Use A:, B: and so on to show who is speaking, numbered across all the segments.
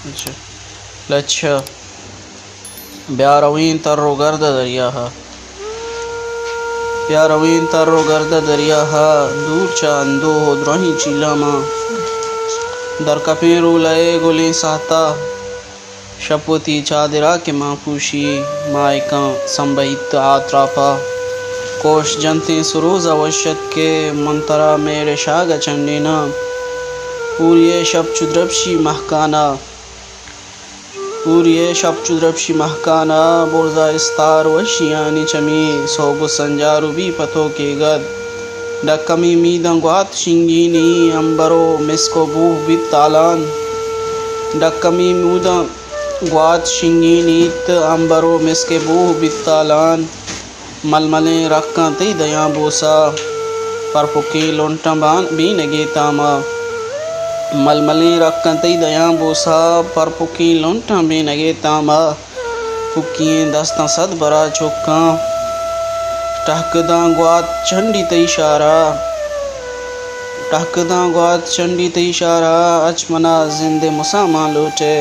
A: اچھا لچھا بیاروین تر و گرد دریا ها بیاروین تر و گرد دریا ها دور چا اندوه و درهی چیلاما در کپین رو لئے گلیں ساہتا شپوتی چادرا کے ماں پوشی مائکاں سنبھیت آتراپا کوش جنتیں سروز وشت کے منترا میرے شاگ چنڈینا پوریے شب چدرپشی مہکانا پوریے شب چدرپشی مہکانا برزا استار وشیانی چمی سوگ سنجارو بھی پتو کے گد ڈکمی میدن گوات شنگینی امبرو مسکو بوہ بیت تالان ڈکمی میدن گوات شنگینیت امبرو مسکے بوہ بیت تالان ململیں رکھاں تی دیاں بوسا پرپکی لونٹاں بینگے تاما ململیں رکھاں تی دیاں بوسا پرپکی لونٹاں بینگے تاما پکییں دستاں صد برا چکاں ٹہکداں گوات چنڈی تی اشارہ ٹہکداں گوات چنڈی تی اشارہ اچمنا زندے مساما لوٹے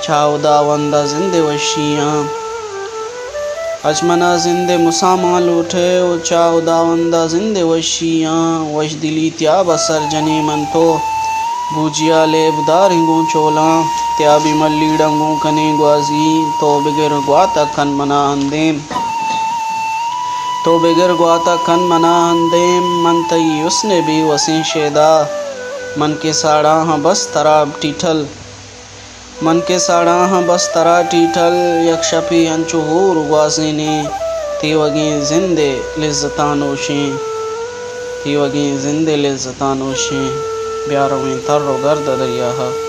A: چھاو داوندہ زندے وشیاں اچمنا زندے مساما لوٹے و چاو داوندہ زندے وشیاں وش دلی تیا بسر جنی من تو بوجیا لیب دارنگوں چولاں تیا بھی ملی ڈنگوں کنے گوازی تو بگر گواتا کن منا اندیم تو بگر گواتا کن منا اندیم من تی اس نے بھی وسیں شیدا من کے ساڑا ہاں بس تراب ٹیٹھل من کے ساڑا ہاں بس ترا ٹیٹھل یک شپی انچو ہور گوازینے تی وگیں زندے لذتانوشیں تی وگیں زندے لذتانوشیں بیارویں تر و گرد دریا ها